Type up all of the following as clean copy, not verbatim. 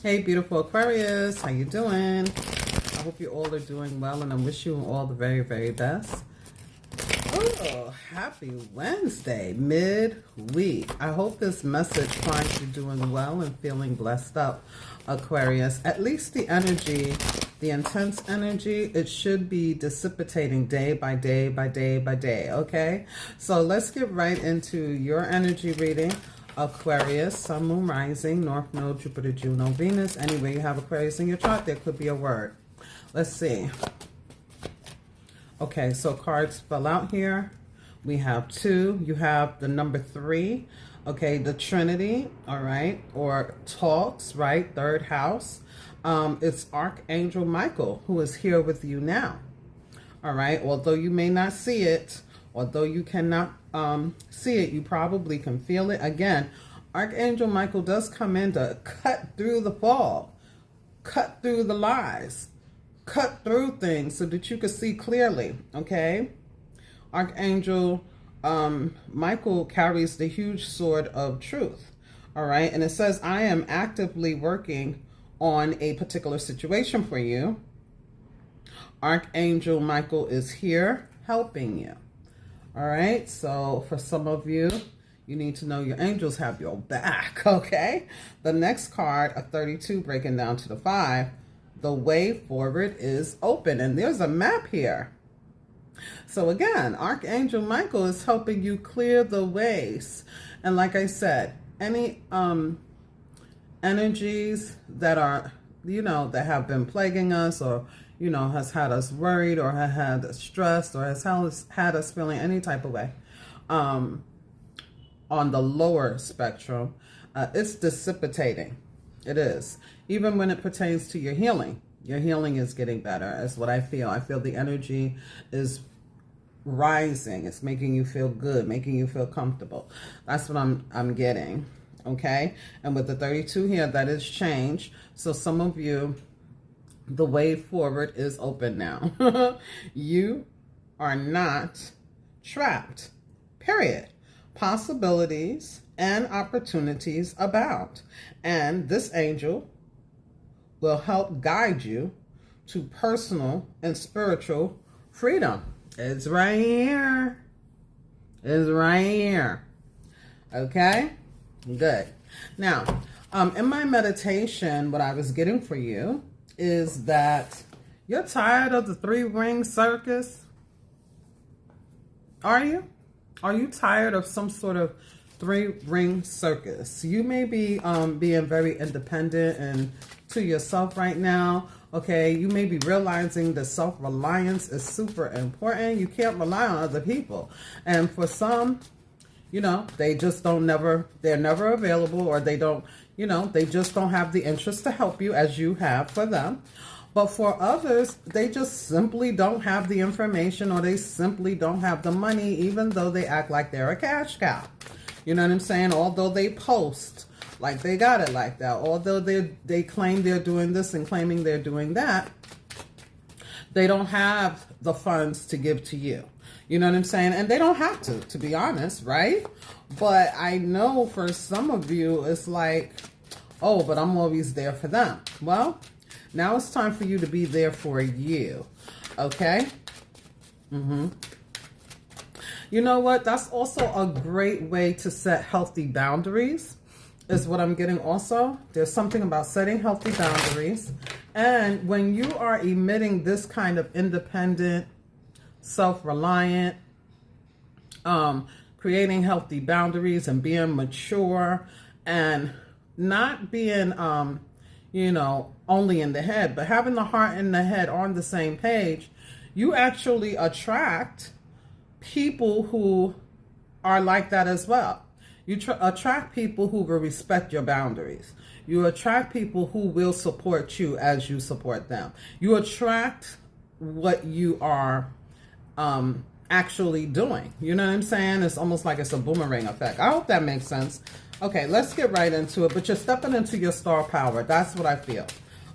Hey, beautiful Aquarius, how you doing? I hope you all are doing well, and I wish you all the very, very best. Oh, happy Wednesday, midweek. I hope this message finds you doing well and feeling blessed up, Aquarius. At least the energy, the intense energy, it should be dissipating day by day by day by day, okay? So let's get right into your energy reading. Aquarius, Sun, Moon, Rising, North Node, Jupiter, Juno, Venus. Anywhere you have Aquarius in your chart, there could be a word. Let's see. Okay, so cards fell out here. We have 2. You have the number 3. Okay, the Trinity, all right, or talks, right? 3rd house. It's Archangel Michael who is here with you now. All right, although you may not see it, although you cannot see it, you probably can feel it. Again, Archangel Michael does come in to cut through the fog, cut through the lies, cut through things so that you can see clearly, okay? Archangel Michael carries the huge sword of truth, all right? And it says, I am actively working on a particular situation for you. Archangel Michael is here helping you. All right, so for some of you, you need to know your angels have your back, okay? The next card, a 32, breaking down to the 5, the way forward is open, and there's a map here. So again, Archangel Michael is helping you clear the ways. And like I said, any energies that are, that have been plaguing us, or has had us worried, or has had us stressed, or has had us feeling any type of way on the lower spectrum, it's dissipating. It is. Even when it pertains to your healing is getting better, is what I feel. I feel the energy is rising. It's making you feel good, making you feel comfortable. That's what I'm getting, okay? And with the 32 here, that is change. So some of you, the way forward is open now. You are not trapped, period. Possibilities and opportunities abound. And this angel will help guide you to personal and spiritual freedom. It's right here. It's right here. Okay? Good. Now, in my meditation, what I was getting for you is that you're tired of the 3-ring circus. Are you? Are you tired of some sort of 3-ring circus? You may be being very independent and to yourself right now. Okay, you may be realizing that self-reliance is super important. You can't rely on other people. And for some, they just they're never available, or they don't, they just don't have the interest to help you as you have for them. But for others, they just simply don't have the information, or they simply don't have the money, even though they act like they're a cash cow. You know what I'm saying? Although they post like they got it like that, although they claim they're doing this and claiming they're doing that, they don't have the funds to give to you. You know what I'm saying? And they don't have to be honest, right? But I know for some of you, it's like, oh, but I'm always there for them. Well, now it's time for you to be there for you, okay? You know what? That's also a great way to set healthy boundaries, is what I'm getting also. There's something about setting healthy boundaries. And when you are emitting this kind of independent, self-reliant, creating healthy boundaries and being mature and not being, only in the head, but having the heart and the head on the same page, you actually attract people who are like that as well. You attract people who will respect your boundaries. You attract people who will support you as you support them. You attract what you are actually doing. You know what I'm saying? It's almost like it's a boomerang effect. I hope that makes sense. Okay, let's get right into it. But you're stepping into your star power. That's what I feel.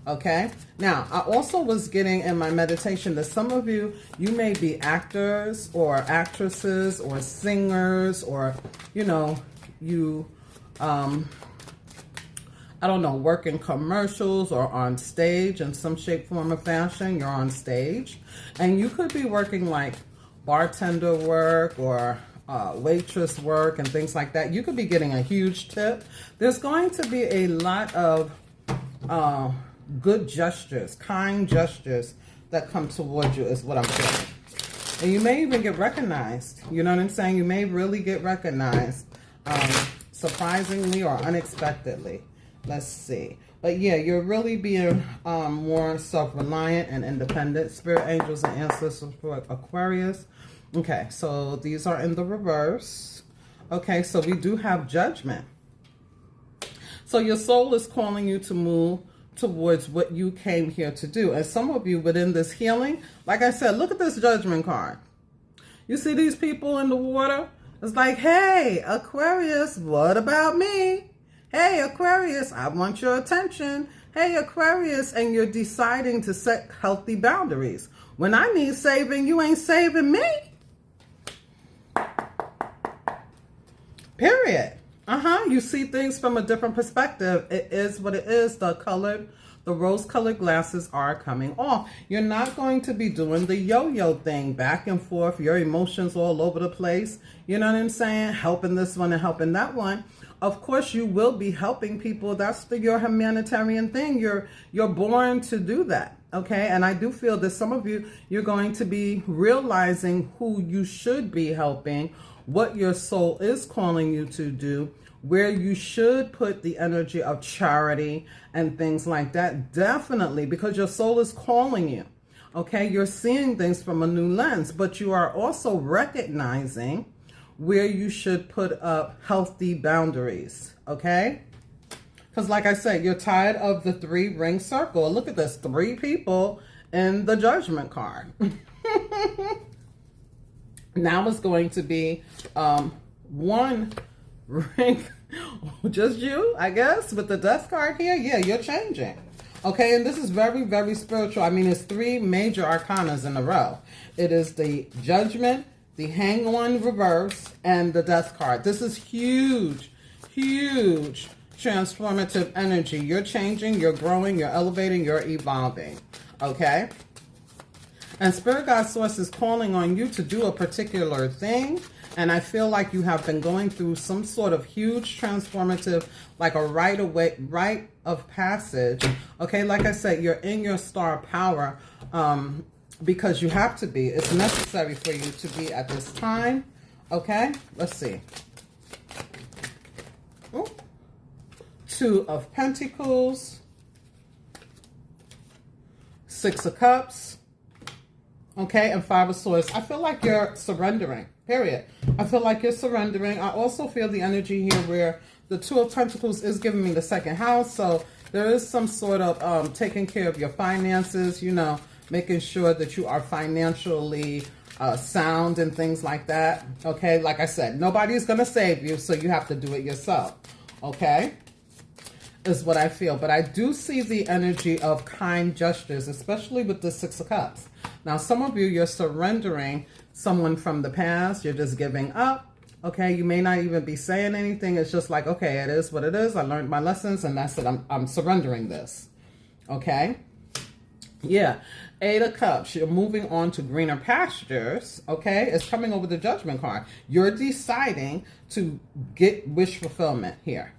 Okay. Now, I also was getting in my meditation that some of you may be actors or actresses or singers, or, you I don't know, work in commercials or on stage in some shape, form, or fashion. You're on stage. And you could be working like bartender work or waitress work and things like that. You could be getting a huge tip. There's going to be a lot of good gestures, kind gestures that come towards you is what I'm feeling. And you may even get recognized. You know what I'm saying? You may really get recognized surprisingly or unexpectedly. Let's see. But yeah, you're really being more self-reliant and independent. Spirit angels and ancestors for Aquarius. Okay, so these are in the reverse. Okay, so we do have judgment. So your soul is calling you to move towards what you came here to do. And some of you within this healing, like I said, look at this judgment card. You see these people in the water? It's like, hey, Aquarius, what about me? Hey, Aquarius, I want your attention. Hey, Aquarius, and you're deciding to set healthy boundaries. When I need saving, you ain't saving me. Period. You see things from a different perspective. It is what it is. The rose-colored glasses are coming off. You're not going to be doing the yo-yo thing, back and forth, your emotions all over the place. You know what I'm saying? Helping this one and helping that one. Of course, you will be helping people. That's your humanitarian thing. You're born to do that. Okay, and I do feel that some of you, you're going to be realizing who you should be helping, what your soul is calling you to do, where you should put the energy of charity and things like that. Definitely, because your soul is calling you. Okay, you're seeing things from a new lens, but you are also recognizing where you should put up healthy boundaries. Okay, because like I said, you're tired of the 3-ring circle. Look at this, 3 people in the judgment card. Now it's going to be 1 ring, just you, I guess, with the death card here. Yeah, you're changing. Okay, and this is very, very spiritual. I mean, it's 3 major arcanas in a row. It is the judgment, the hang on reverse, and the death card. This is huge, huge transformative energy. You're changing, you're growing, you're elevating, you're evolving. Okay? And Spirit God Source is calling on you to do a particular thing. And I feel like you have been going through some sort of huge transformative, like a rite of passage. Okay, like I said, you're in your star power because you have to be. It's necessary for you to be at this time. Okay, let's see. Ooh. 2 of Pentacles, 6 of Cups. Okay, and 5 of Swords. I feel like you're surrendering, period. I feel like you're surrendering. I also feel the energy here where the 2 of Pentacles is giving me the 2nd house. So there is some sort of taking care of your finances, you know, making sure that you are financially sound and things like that. Okay, like I said, nobody's going to save you, so you have to do it yourself. Okay, is what I feel. But I do see the energy of kind gestures, especially with the 6 of Cups. Now, some of you, you're surrendering someone from the past. You're just giving up. Okay, you may not even be saying anything. It's just like, okay, it is what it is. I learned my lessons, and that's it. I'm surrendering this. Okay? Yeah. 8 of Cups. You're moving on to greener pastures. Okay? It's coming over the Judgment card. You're deciding to get wish fulfillment here.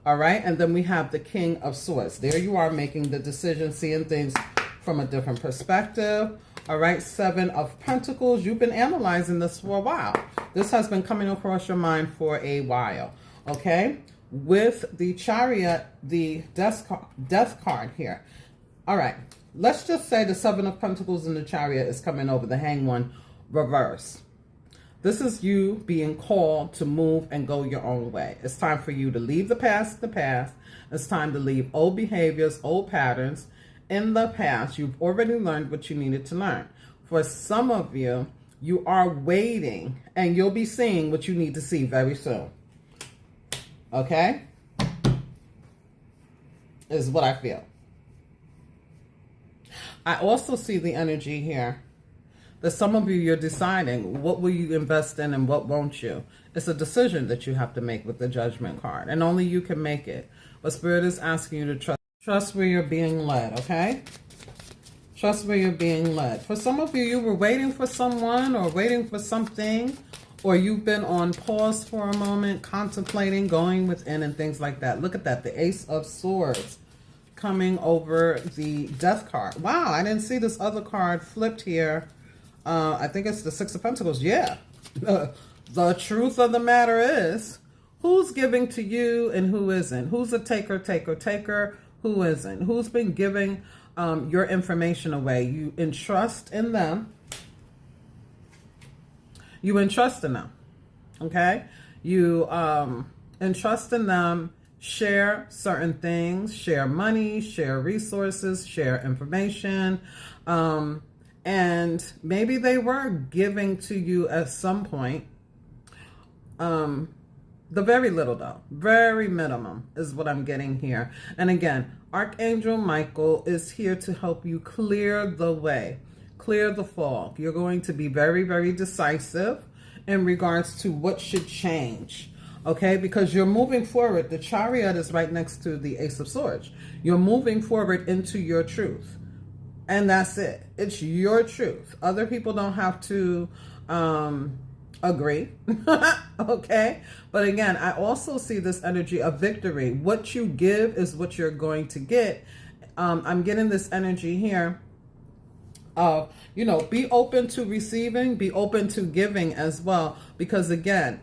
All right? And then we have the King of Swords. There you are making the decision, seeing things from a different perspective. All right, 7 of Pentacles. You've been analyzing this for a while. This has been coming across your mind for a while. Okay, with the Chariot, the death card here. All right, let's just say the 7 of Pentacles and the Chariot is coming over the Hanged One reverse. This is you being called to move and go your own way. It's time for you to leave the past in the past. It's time to leave old behaviors, old patterns in the past. You've already learned what you needed to learn. For some of you, you are waiting and you'll be seeing what you need to see very soon. Okay? Is what I feel. I also see the energy here That some of you, you're deciding what will you invest in and what won't you. It's a decision that you have to make with the Judgment card, and only you can make it. But Spirit is asking you to trust where you're being led, okay? Trust where you're being led. For some of you, you were waiting for someone or waiting for something, or you've been on pause for a moment, contemplating, going within and things like that. Look at that, the Ace of Swords coming over the Death card. Wow, I didn't see this other card flipped here. I think it's the Six of Pentacles. Yeah. The truth of the matter is, who's giving to you and who isn't? Who's a taker? Who isn't? Who's been giving your information away? You entrust in them. You entrust in them. Okay? You entrust in them, share certain things, share money, share resources, share information. And maybe they were giving to you at some point. The very little though, very minimum is what I'm getting here. And again, Archangel Michael is here to help you clear the way, clear the fog. You're going to be very, very decisive in regards to what should change. Okay, because you're moving forward. The Chariot is right next to the Ace of Swords. You're moving forward into your truth. And that's it. It's your truth. Other people don't have to agree. Okay. But again, I also see this energy of victory. What you give is what you're going to get. I'm getting this energy here of, you know, be open to receiving, be open to giving as well. Because again,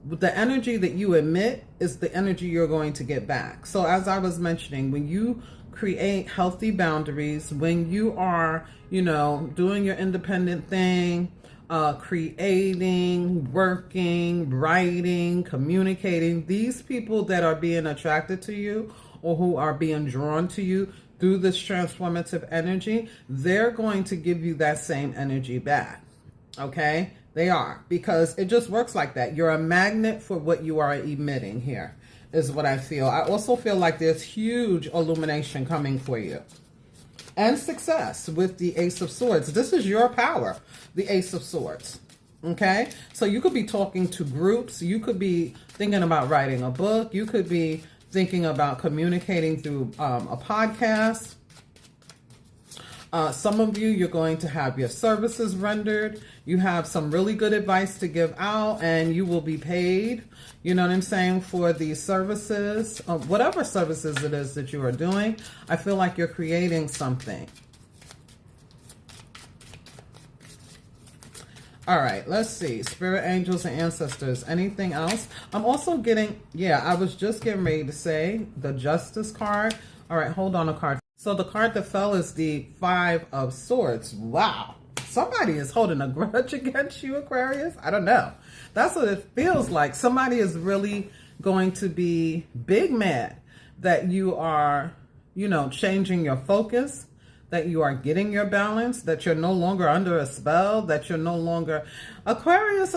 the energy that you emit is the energy you're going to get back. So as I was mentioning, when you create healthy boundaries, when you are, you know, doing your independent thing, creating, working, writing, communicating, these people that are being attracted to you or who are being drawn to you through this transformative energy, they're going to give you that same energy back. Okay? They are, because it just works like that. You're a magnet for what you are emitting here, is what I feel. I also feel like there's huge illumination coming for you. And success with the Ace of Swords. This is your power, the Ace of Swords. Okay? So you could be talking to groups. You could be thinking about writing a book. You could be thinking about communicating through a podcast. Some of you, you're going to have your services rendered. You have some really good advice to give out, and you will be paid, you know what I'm saying, for these services, whatever services it is that you are doing. I feel like you're creating something. All right, let's see. Spirit, angels, and ancestors. Anything else? I'm also getting, yeah, I was just getting ready to say the Justice card. All right, hold on a card. So the card that fell is the Five of Swords. Wow. Somebody is holding a grudge against you, Aquarius. I don't know. That's what it feels like. Somebody is really going to be big mad that you are, you know, changing your focus, that you are getting your balance, that you're no longer under a spell, that you're no longer Aquarius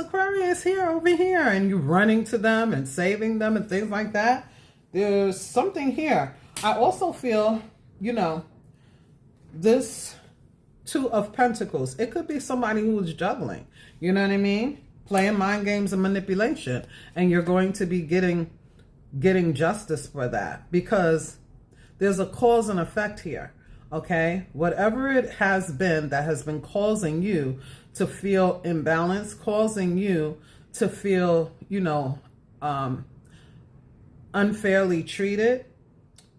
here, over here, and you're running to them and saving them and things like that. There's something here. I also feel, you know, this Two of Pentacles. It could be somebody who is juggling. You know what I mean? Playing mind games and manipulation. And you're going to be getting justice for that, because there's a cause and effect here. Okay? Whatever it has been that has been causing you to feel imbalanced, causing you to feel, you know, unfairly treated,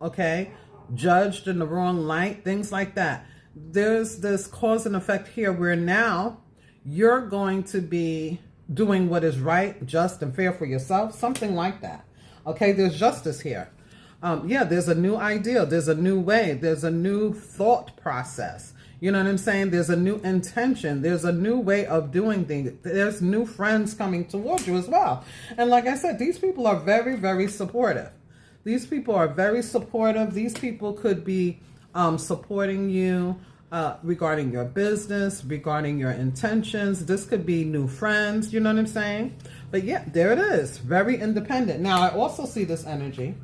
okay, judged in the wrong light, things like that. There's this cause and effect here where now you're going to be doing what is right, just, and fair for yourself, something like that. Okay, there's justice here. Yeah, there's a new idea, there's a new way, there's a new thought process. You know what I'm saying? There's a new intention, there's a new way of doing things. There's new friends coming towards you as well. And like I said, these people are very, very supportive. These people are very supportive. These people could be supporting you regarding your business, regarding your intentions. This could be new friends, you know what I'm saying? But yeah, there it is. Very independent. Now, I also see this energy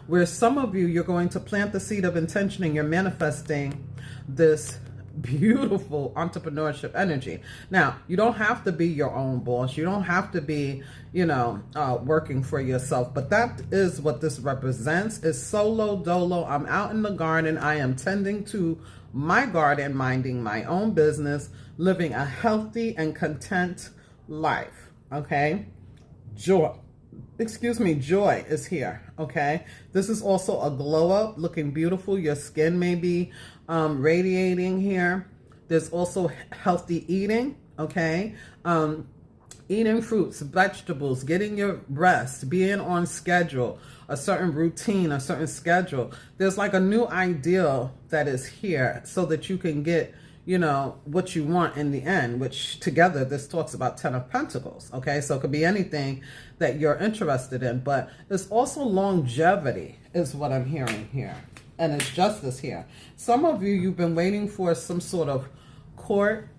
where some of you, you're going to plant the seed of intention and you're manifesting this beautiful entrepreneurship energy. Now, you don't have to be your own boss. You don't have to be, working for yourself. But that is what this represents, is solo dolo. I'm out in the garden. I am tending to my garden, minding my own business, living a healthy and content life. Okay? Joy is here. Okay? This is also a glow up, looking beautiful. Your skin may be radiating here. There's also healthy eating. Okay? Eating fruits, vegetables, getting your rest, being on schedule, a certain routine, a certain schedule. There's like a new ideal that is here so that you can get, what you want in the end, which together this talks about 10 of Pentacles. Okay, so it could be anything that you're interested in, but it's also longevity is what I'm hearing here. And it's justice here. Some of you, you've been waiting for some sort of court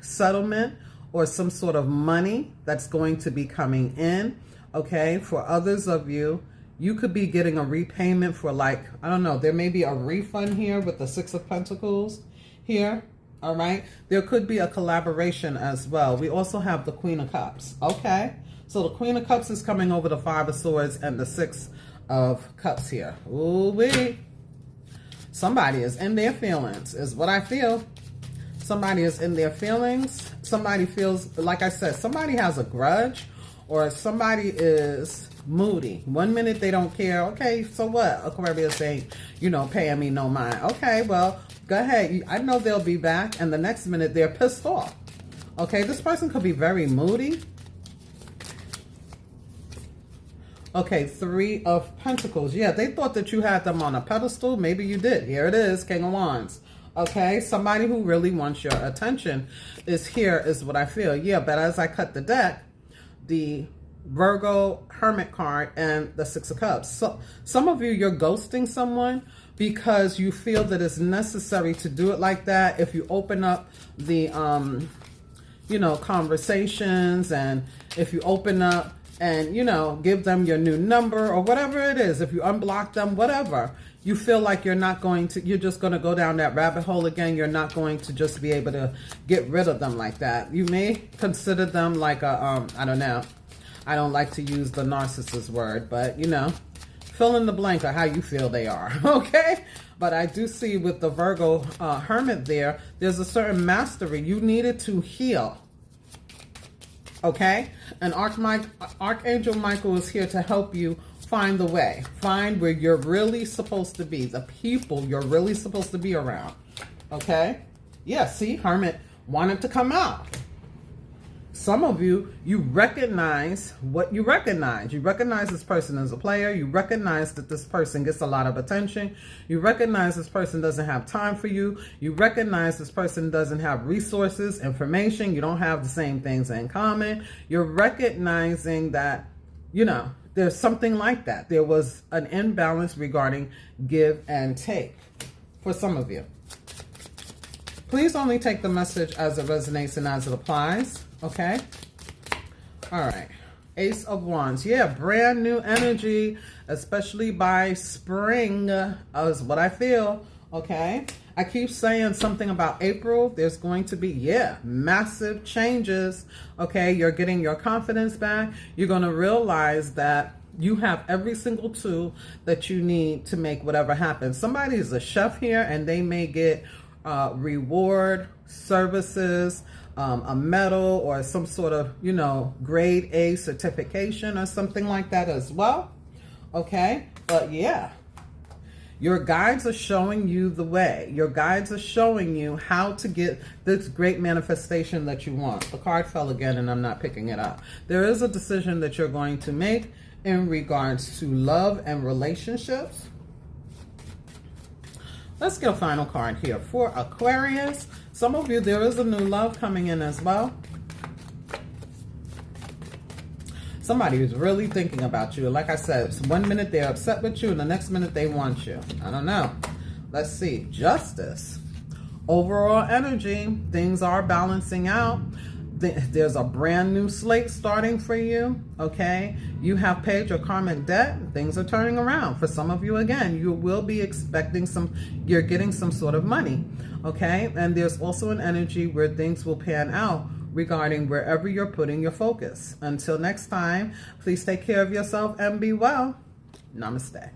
settlement or some sort of money that's going to be coming in. Okay, for others of you, you could be getting a repayment for, like, I don't know, there may be a refund here with the 6 of Pentacles here. All right, there could be a collaboration as well. We also have the Queen of Cups. Okay, so the Queen of Cups is coming over the 5 of Swords and the 6 of Cups here. Ooh-wee. Somebody is in their feelings, is what I feel. Somebody is in their feelings. Somebody feels, like I said, somebody has a grudge, or somebody is moody. One minute they don't care. Okay, so what? Aquarius ain't, paying me no mind. Okay, well, go ahead. I know they'll be back. And the next minute they're pissed off. Okay, this person could be very moody. Okay, 3 of Pentacles. Yeah, they thought that you had them on a pedestal. Maybe you did. Here it is, King of Wands. Okay, somebody who really wants your attention is here, is what I feel. Yeah, but as I cut the deck, the Virgo Hermit card and the 6 of Cups. So some of you, you're ghosting someone because you feel that it's necessary to do it like that. If you open up the, conversations, and if you open up and, give them your new number or whatever it is, if you unblock them, whatever, you feel like you're just going to go down that rabbit hole again. You're not going to just be able to get rid of them like that. You may consider them like a, I don't know. I don't like to use the narcissist word, but, fill in the blank of how you feel they are, okay? But I do see with the Virgo Hermit there's a certain mastery. You needed to heal, okay? And Archangel Michael is here to help you find the way. Find where you're really supposed to be, the people you're really supposed to be around, okay? Yeah, see, Hermit wanted to come out. Some of you, you recognize what you recognize. You recognize this person as a player. You recognize that this person gets a lot of attention. You recognize this person doesn't have time for you. You recognize this person doesn't have resources, information. You don't have the same things in common. You're recognizing that, there's something like that. There was an imbalance regarding give and take for some of you. Please only take the message as it resonates and as it applies. Okay. All right. Ace of Wands. Yeah, brand new energy, especially by spring, is what I feel. Okay. I keep saying something about April. There's going to be, massive changes. Okay. You're getting your confidence back. You're going to realize that you have every single tool that you need to make whatever happen. Somebody is a chef here, and they may get reward services, a medal, or some sort of, grade A certification or something like that as well. Okay. But yeah, your guides are showing you the way. Your guides are showing you how to get this great manifestation that you want. The card fell again and I'm not picking it up. There is a decision that you're going to make in regards to love and relationships. Let's get a final card here for Aquarius. Some of you, there is a new love coming in as well. Somebody who's really thinking about you. Like I said, one minute they're upset with you and the next minute they want you. I don't know. Let's see. Justice. Overall energy. Things are balancing out. There's a brand new slate starting for you, okay? You have paid your karmic debt. Things are turning around. For some of you, again, you will be expecting you're getting some sort of money, okay? And there's also an energy where things will pan out regarding wherever you're putting your focus. Until next time, please take care of yourself and be well. Namaste.